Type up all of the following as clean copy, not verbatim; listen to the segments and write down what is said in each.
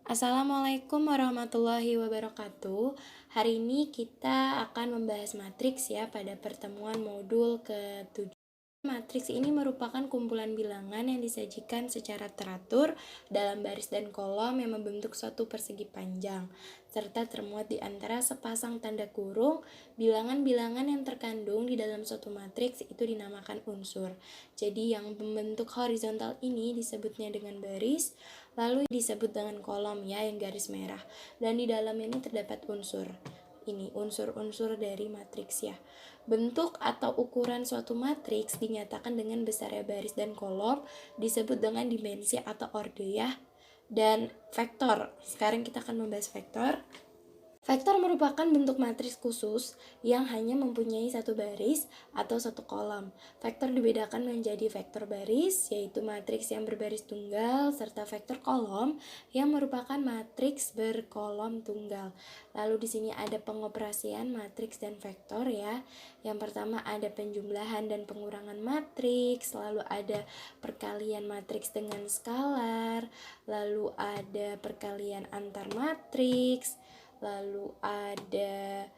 Assalamualaikum warahmatullahi wabarakatuh. Hari ini kita akan membahas matriks ya pada pertemuan modul ke-7. Matriks ini merupakan kumpulan bilangan yang disajikan secara teratur dalam baris dan kolom yang membentuk suatu persegi panjang, serta termuat di antara sepasang tanda kurung. Bilangan-bilangan yang terkandung di dalam suatu matriks itu dinamakan unsur. Jadi yang membentuk horizontal ini disebutnya dengan baris, lalu disebut dengan kolom ya yang garis merah. Dan di dalam ini terdapat unsur. Ini unsur-unsur dari matriks ya. Bentuk atau ukuran suatu matriks dinyatakan dengan besarnya baris dan kolom, disebut dengan dimensi atau orde ya. Dan vektor. Sekarang kita akan membahas vektor. Vektor merupakan bentuk matriks khusus yang hanya mempunyai satu baris atau satu kolom. Vektor dibedakan menjadi vektor baris, yaitu matriks yang berbaris tunggal, serta vektor kolom yang merupakan matriks berkolom tunggal. Lalu di sini ada pengoperasian matriks dan vektor ya. Yang pertama ada penjumlahan dan pengurangan matriks, lalu ada perkalian matriks dengan skalar, lalu ada perkalian antar matriks, lalu ada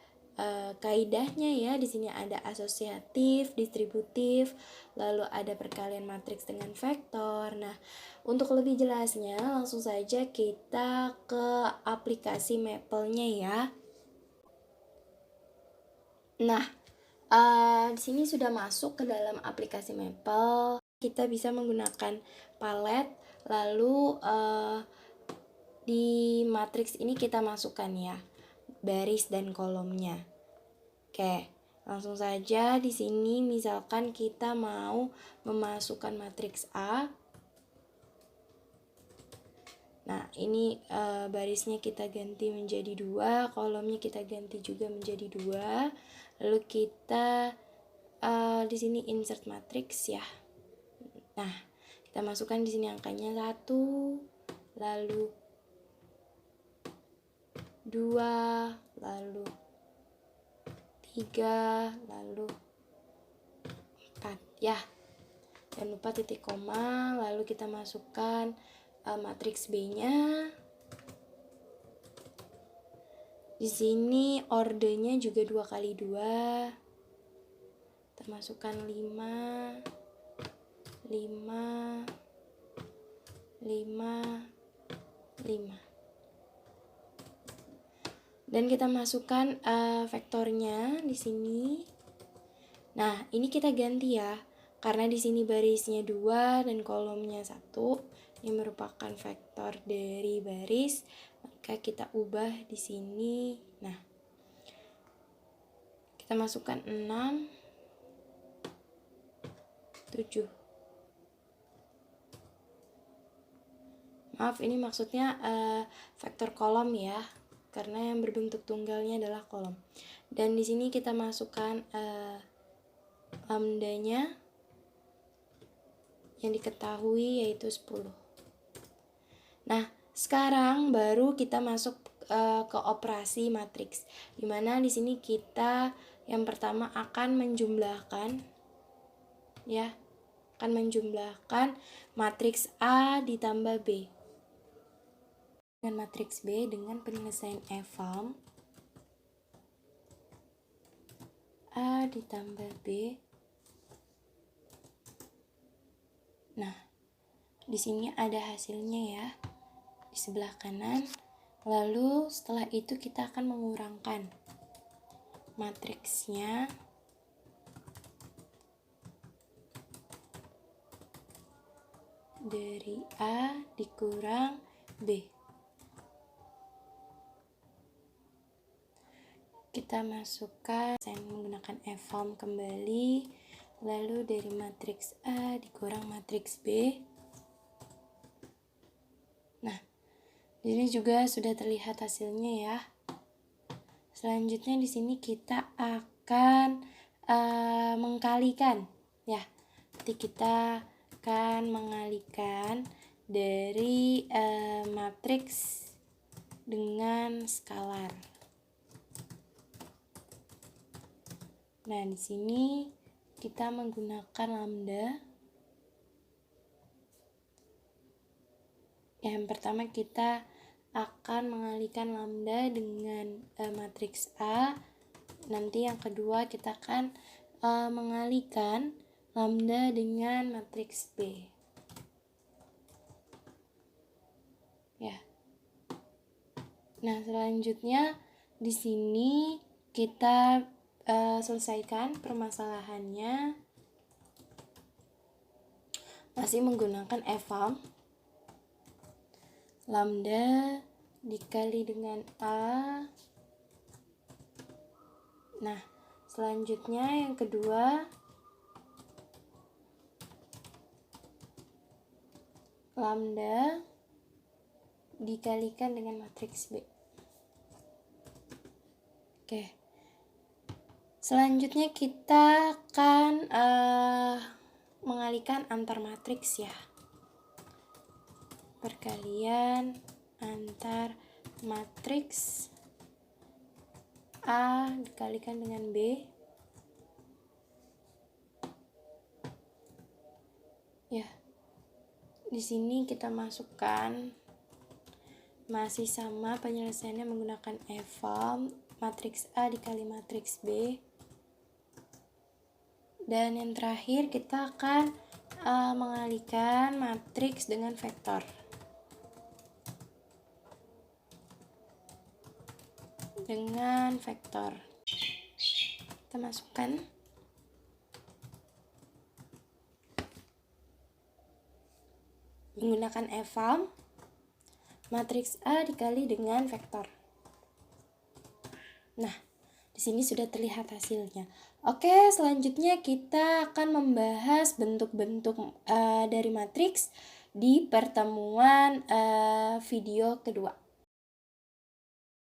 kaidahnya ya. Di sini ada asosiatif, distributif, lalu ada perkalian matriks dengan vektor. Nah, untuk lebih jelasnya langsung saja kita ke aplikasi Maple-nya ya. Nah, di sini sudah masuk ke dalam aplikasi Maple. Kita bisa menggunakan palet, lalu di matriks ini kita masukkan ya baris dan kolomnya. Oke, langsung saja di sini misalkan kita mau memasukkan matriks A. Nah, ini barisnya kita ganti menjadi 2, kolomnya kita ganti juga menjadi 2. Lalu kita di sini insert matriks ya. Nah, kita masukkan di sini angkanya 1, lalu 2, lalu 3, lalu 4 ya. Jangan lupa titik koma, lalu kita masukkan matriks B-nya. Di sini ordenya juga 2 kali 2. Kita masukkan 5, 5, 5, 5. Dan kita masukkan vektornya di sini. Nah, ini kita ganti ya. Karena di sini barisnya 2 dan kolomnya 1, ini merupakan vektor dari baris, maka kita ubah di sini. Nah, kita masukkan 6, 7. Maaf, ini maksudnya vektor kolom ya, karena yang berbentuk tunggalnya adalah kolom. Dan di sini kita masukkan lambdanya yang diketahui yaitu 10. Nah, sekarang baru kita masuk ke operasi matriks, dimana di sini kita yang pertama akan menjumlahkan ya, akan menjumlahkan matriks A ditambah B dengan matriks B dengan penyelesaian EVALM A ditambah B. Nah, di sini ada hasilnya ya di sebelah kanan. Lalu setelah itu kita akan mengurangkan matriksnya dari A dikurang B. Kita masukkan menggunakan EVALM kembali, lalu dari matriks A dikurang matriks B. Nah, di sini juga sudah terlihat hasilnya ya. Selanjutnya di sini kita akan mengkalikan ya. Jadi kita akan mengalikan dari matriks dengan skalar. Nah, di sini kita menggunakan lambda. Yang pertama kita akan mengalihkan lambda dengan matriks A. Nanti yang kedua kita akan mengalihkan lambda dengan matriks B. Ya. Nah, selanjutnya di sini kita selesaikan permasalahannya masih menggunakan EVALM. Lambda dikali dengan A. Nah, selanjutnya yang kedua, lambda dikalikan dengan matriks B. Oke. Selanjutnya kita akan mengalihkan antar matriks ya. Perkalian antar matriks A dikalikan dengan B. Ya. Di sini kita masukkan masih sama penyelesaiannya menggunakan EVALM, matriks A dikali matriks B. Dan yang terakhir kita akan mengalihkan matriks dengan vektor. Dengan vektor. Kita masukkan. Menggunakan EVALM, matriks A dikali dengan vektor. Nah, di sini sudah terlihat hasilnya. Oke, selanjutnya kita akan membahas bentuk-bentuk dari matriks di pertemuan video kedua.